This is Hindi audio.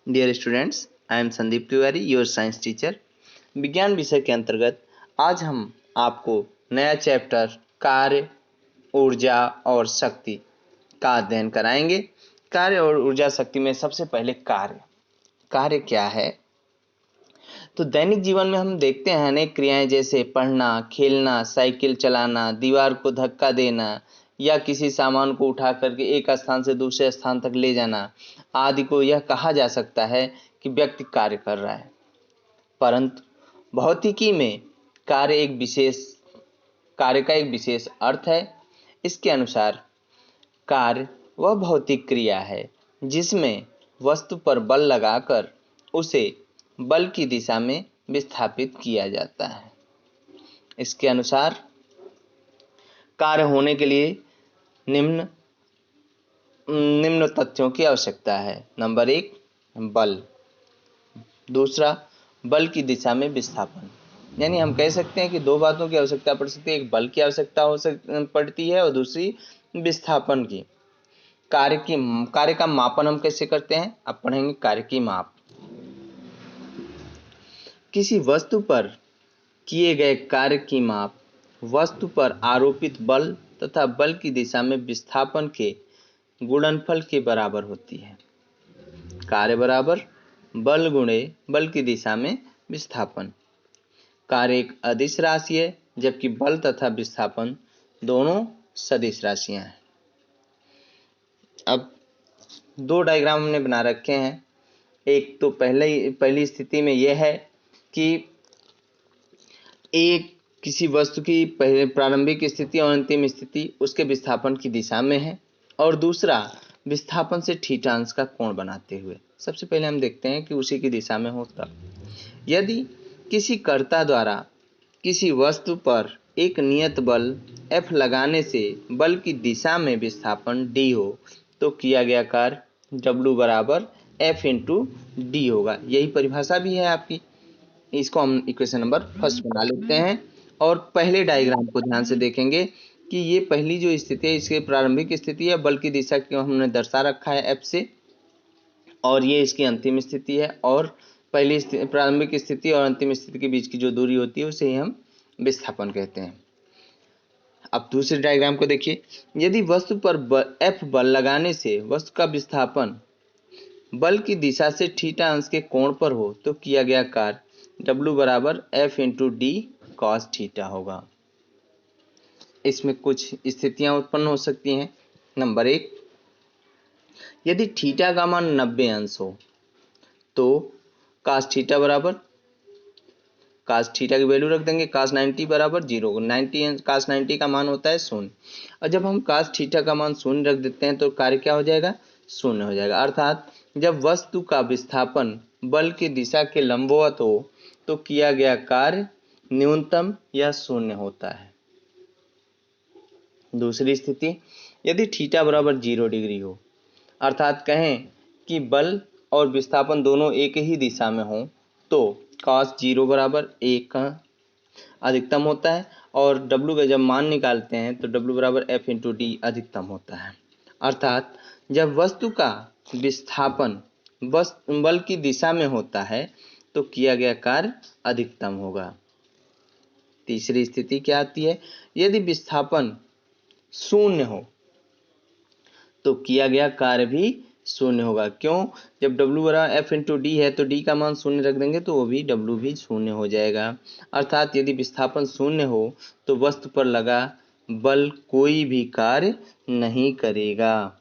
Dear students, I am Sandeep Tiwari, your science teacher. विज्ञान विषय के अंतर्गत आज हम आपको नया चैप्टर कार्य, ऊर्जा और शक्ति का अध्ययन कराएंगे। कार्य और ऊर्जा शक्ति में सबसे पहले कार्य क्या है? तो दैनिक जीवन में हम देखते हैं अनेक क्रियाएं जैसे पढ़ना, खेलना, साइकिल चलाना, दीवार को धक्का देना या किसी सामान को उठा करके एक स्थान से दूसरे स्थान तक ले जाना आदि को यह कहा जा सकता है कि व्यक्ति कार्य कर रहा है। परंतु भौतिकी में कार्य का एक विशेष अर्थ है। इसके अनुसार कार्य वह भौतिक क्रिया है जिसमें वस्तु पर बल लगाकर उसे बल की दिशा में विस्थापित किया जाता है। इसके अनुसार कार्य होने के लिए निम्न तथ्यों की आवश्यकता है। नंबर 1 बल, दूसरा बल की दिशा में विस्थापन। यानी हम कह सकते हैं कि दो बातों की आवश्यकता पड़ सकती है, एक बल की आवश्यकता पड़ती है और दूसरी विस्थापन की। कार्य का मापन हम कैसे करते हैं? अब पढ़ेंगे कार्य की माप। किसी वस्तु पर किए गए कार्य की माप वस्तु पर आरोपित बल तथा बल की दिशा में विस्थापन के गुणनफल के बराबर होती है। कार्य बराबर बल गुणे बल की दिशा में विस्थापन। कार्य एक अदिश राशि है जबकि बल तथा विस्थापन दोनों सदिश राशियां हैं। अब दो डायग्राम हमने बना रखे हैं। एक तो पहली स्थिति में यह है कि एक किसी वस्तु की प्रारंभिक स्थिति और अंतिम स्थिति उसके विस्थापन की दिशा में है, और दूसरा विस्थापन से थीटा अंश का कोण बनाते हुए। सबसे पहले हम देखते हैं कि उसी की दिशा में हो तब। यदि किसी कर्ता द्वारा किसी वस्तु पर एक नियत बल F लगाने से बल की दिशा में विस्थापन D हो तो किया गया कार्य W बराबर F इंटू D होगा। यही परिभाषा भी है आपकी। इसको हम इक्वेशन नंबर फर्स्ट बना लेते हैं और पहले डायग्राम को ध्यान से देखेंगे कि ये पहली जो स्थिति है इसकी प्रारंभिक स्थिति है, बल की दिशा को हमने दर्शा रखा है F से, और ये इसकी अंतिम स्थिति है। और पहली प्रारंभिक स्थिति और अंतिम स्थिति के बीच की जो दूरी होती है उसे ही हम विस्थापन कहते हैं। अब दूसरे डायग्राम को देखिए। यदि वस्तु पर F बल लगाने से वस्तु का विस्थापन बल की दिशा से थीटा अंश के कोण पर हो तो किया गया कार्य W बराबर F into D cos theta होगा। इसमें कुछ स्थितियां उत्पन्न हो सकती हैं। नंबर 1, यदि थीटा का मान 90 अंश हो तो cos थीटा बराबर cos थीटा की वैल्यू रख देंगे, cos 90 बराबर 0। cos 90 का मान होता है 0, और जब हम cos थीटा का मान 0 रख देते हैं तो कार्य क्या हो जाएगा? 0 हो जाएगा। अर्थात जब वस्तु का विस्थापन बल की दिशा के लंबवत हो तो किया गया कार्य न्यूनतम या 0 होता है। दूसरी स्थिति, यदि थीटा बराबर 0 डिग्री हो, अर्थात कहें कि बल और विस्थापन दोनों एक ही दिशा में हो तो cos 0 बराबर 1 का अधिकतम होता है, और W का जब मान निकालते हैं तो W बराबर F इंटू D अधिकतम होता है। अर्थात जब वस्तु का विस्थापन बल की दिशा में होता है तो किया गया कार्य अधिकतम होगा। तीसरी स्थिति क्या आती है? यदि विस्थापन 0 हो तो किया गया कार्य भी 0 होगा। क्यों? जब W बराबर F इंटू D है तो D का मान 0 रख देंगे तो वो भी W भी 0 हो जाएगा। अर्थात यदि विस्थापन 0 हो तो वस्तु पर लगा बल कोई भी कार्य नहीं करेगा।